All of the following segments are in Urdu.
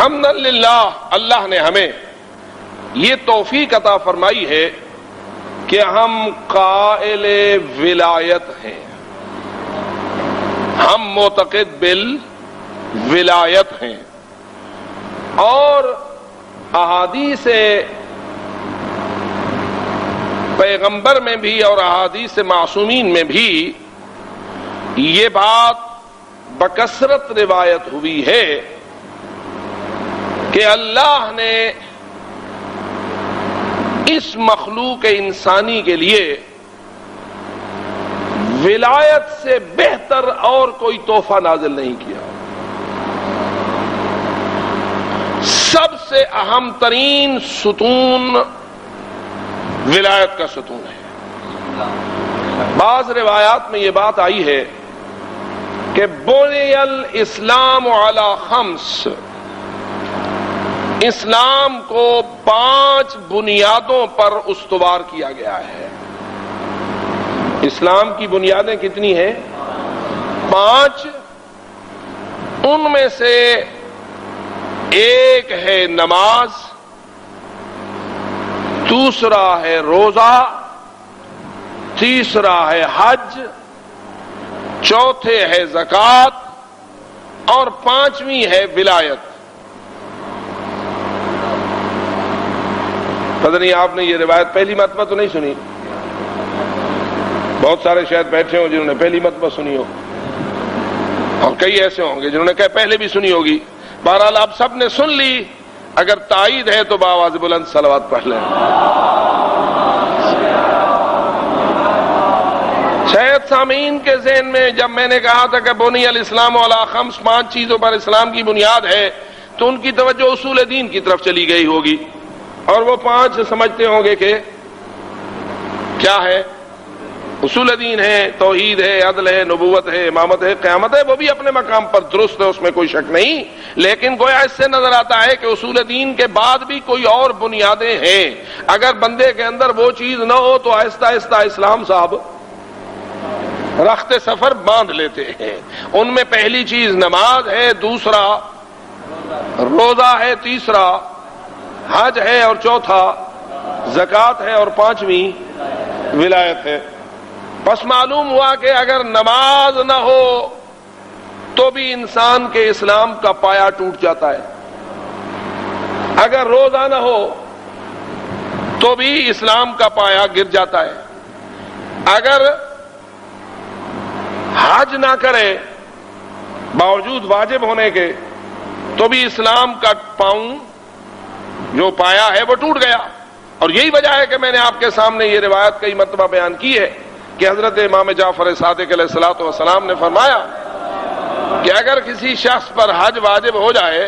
حمدللہ اللہ نے ہمیں یہ توفیق عطا فرمائی ہے کہ ہم قائل ولایت ہیں، ہم معتقد بالولایت ہیں، اور احادیث پیغمبر میں بھی اور احادیث معصومین میں بھی یہ بات بکثرت روایت ہوئی ہے کہ اللہ نے اس مخلوق انسانی کے لیے ولایت سے بہتر اور کوئی تحفہ نازل نہیں کیا۔ سب سے اہم ترین ستون ولایت کا ستون ہے۔ بعض روایات میں یہ بات آئی ہے کہ بنی الاسلام علی خمس، اسلام کو 5 بنیادوں پر استوار کیا گیا ہے۔ اسلام کی بنیادیں کتنی ہیں؟ 5۔ ان میں سے ایک ہے نماز، دوسرا ہے روزہ، تیسرا ہے حج، چوتھے ہے زکوٰۃ، اور 5ویں ہے ولایت۔ پتہ نہیں آپ نے یہ روایت پہلی مرتبہ تو نہیں سنی؟ بہت سارے شاید بیٹھے ہوں جنہوں نے پہلی مرتبہ سنی ہو، اور کئی ایسے ہوں گے جنہوں نے کہا پہلے بھی سنی ہوگی۔ بہرحال آپ سب نے سن لی، اگر تائید ہے تو بآواز بلند صلوات پڑھ لیں۔ شاید سامعین کے ذہن میں جب میں نے کہا تھا کہ بنی الاسلام علی خمس، 5 چیزوں پر اسلام کی بنیاد ہے، تو ان کی توجہ اصول دین کی طرف چلی گئی ہوگی، اور وہ 5 سمجھتے ہوں گے کہ کیا ہے؟ اصول دین ہے، توحید ہے، عدل ہے، نبوت ہے، امامت ہے، قیامت ہے۔ وہ بھی اپنے مقام پر درست ہے، اس میں کوئی شک نہیں، لیکن گویا اس سے نظر آتا ہے کہ اصول دین کے بعد بھی کوئی اور بنیادیں ہیں۔ اگر بندے کے اندر وہ چیز نہ ہو تو آہستہ آہستہ اسلام صاحب رخت سفر باندھ لیتے ہیں۔ ان میں پہلی چیز نماز ہے، دوسرا روزہ ہے، تیسرا حج ہے، اور چوتھا زکوٰۃ ہے، اور 5ویں ولایت ہے۔ بس معلوم ہوا کہ اگر نماز نہ ہو تو بھی انسان کے اسلام کا پایا ٹوٹ جاتا ہے، اگر روزہ نہ ہو تو بھی اسلام کا پایا گر جاتا ہے، اگر حج نہ کرے باوجود واجب ہونے کے تو بھی اسلام کا پاؤں جو پایا ہے وہ ٹوٹ گیا۔ اور یہی وجہ ہے کہ میں نے آپ کے سامنے یہ روایت کئی مرتبہ بیان کی ہے کہ حضرت امام جعفر صادق علیہ الصلوۃ والسلام نے فرمایا کہ اگر کسی شخص پر حج واجب ہو جائے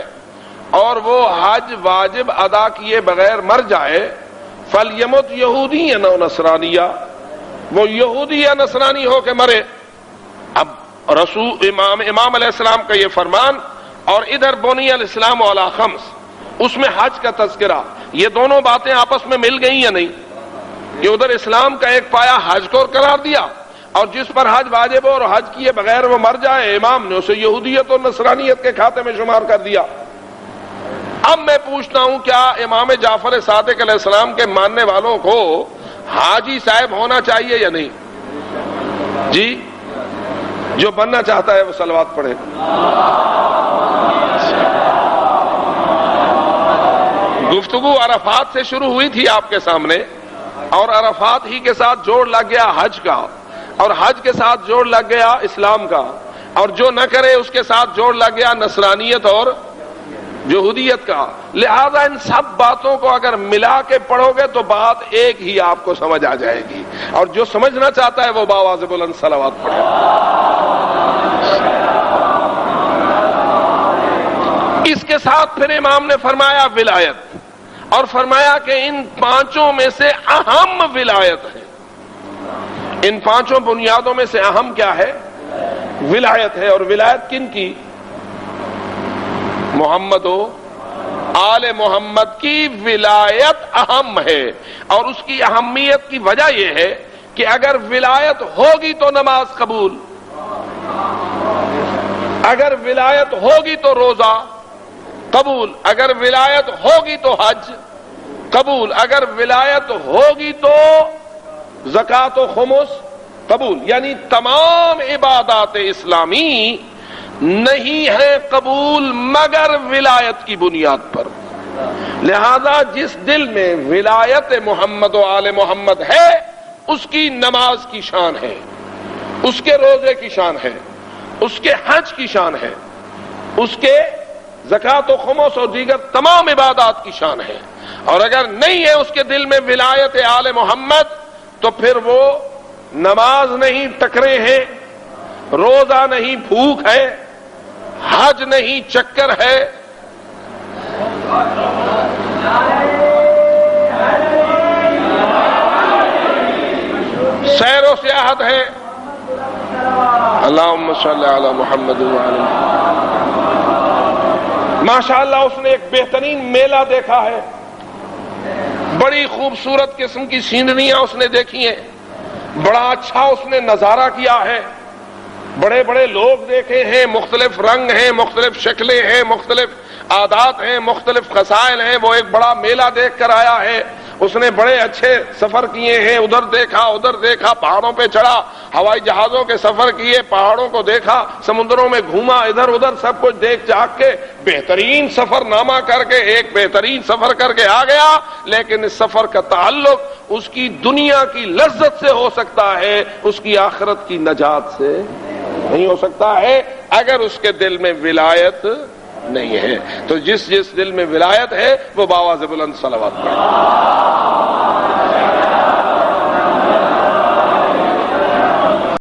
اور وہ حج واجب ادا کیے بغیر مر جائے، فَلْيَمُتْ يَهُودِيًّا أَوْ نَصْرَانِيًّا، وہ یہودی یا نصرانی ہو کے مرے۔ اب رسول امام علیہ السلام کا یہ فرمان، اور ادھر بنی الاسلام علی خمس، اس میں حج کا تذکرہ، یہ دونوں باتیں آپس میں مل گئی یا نہیں؟ کہ ادھر اسلام کا ایک پایا حج کو قرار دیا، اور جس پر حج واجب ہو اور حج کیے بغیر وہ مر جائے، امام نے اسے یہودیت اور نصرانیت کے کھاتے میں شمار کر دیا۔ اب میں پوچھتا ہوں، کیا امام جعفر صادق علیہ السلام کے ماننے والوں کو حاجی صاحب ہونا چاہیے یا نہیں؟ جی، جو بننا چاہتا ہے وہ صلوات پڑھے۔ گفتگو عرفات سے شروع ہوئی تھی آپ کے سامنے، اور عرفات ہی کے ساتھ جوڑ لگ گیا حج کا، اور حج کے ساتھ جوڑ لگ گیا اسلام کا، اور جو نہ کرے اس کے ساتھ جوڑ لگ گیا نصرانیت اور یہودیت کا۔ لہذا ان سب باتوں کو اگر ملا کے پڑھو گے تو بات ایک ہی آپ کو سمجھ آ جائے گی، اور جو سمجھنا چاہتا ہے وہ بآواز بلند صلوات پڑھے۔ اس کے ساتھ پھر امام نے فرمایا ولایت، اور فرمایا کہ ان 5 میں سے اہم ولایت ہے۔ ان 5 بنیادوں میں سے اہم کیا ہے؟ ولایت ہے۔ اور ولایت کن کی؟ محمد و آل محمد کی ولایت اہم ہے، اور اس کی اہمیت کی وجہ یہ ہے کہ اگر ولایت ہوگی تو نماز قبول، اگر ولایت ہوگی تو روزہ قبول، اگر ولایت ہوگی تو حج قبول، اگر ولایت ہوگی تو زکوٰۃ و خمس قبول. یعنی تمام عبادات اسلامی نہیں ہیں قبول مگر ولایت کی بنیاد پر. لہذا جس دل میں ولایت محمد و آل محمد ہے اس کی نماز کی شان ہے، اس کے روزے کی شان ہے، اس کے حج کی شان ہے، اس کے زکوٰۃ و خمس اور دیگر تمام عبادات کی شان ہے. اور اگر نہیں ہے اس کے دل میں ولایت آل محمد تو پھر وہ نماز نہیں ٹکرے ہیں، روزہ نہیں بھوک ہے، حج نہیں چکر ہے، سیر و سیاحت ہے. اللہم صلی علی محمد وعلی ماشاءاللہ. اس نے ایک بہترین میلہ دیکھا ہے، بڑی خوبصورت قسم کی سینریاں اس نے دیکھی ہیں، بڑا اچھا اس نے نظارہ کیا ہے، بڑے بڑے لوگ دیکھے ہیں، مختلف رنگ ہیں، مختلف شکلیں ہیں، مختلف عادات ہیں، مختلف خصائل ہیں. وہ ایک بڑا میلہ دیکھ کر آیا ہے. اس نے بڑے اچھے سفر کیے ہیں، ادھر دیکھا، پہاڑوں پہ چڑھا، ہوائی جہازوں کے سفر کیے، پہاڑوں کو دیکھا، سمندروں میں گھوما، ادھر ادھر سب کچھ دیکھ جاگ کے بہترین سفر نامہ کر کے ایک بہترین سفر کر کے آ گیا. لیکن اس سفر کا تعلق اس کی دنیا کی لذت سے ہو سکتا ہے، اس کی آخرت کی نجات سے نہیں ہو سکتا ہے اگر اس کے دل میں ولایت نہیں ہے. تو جس دل میں ولایت ہے وہ باواز بلند صلوات پڑھے.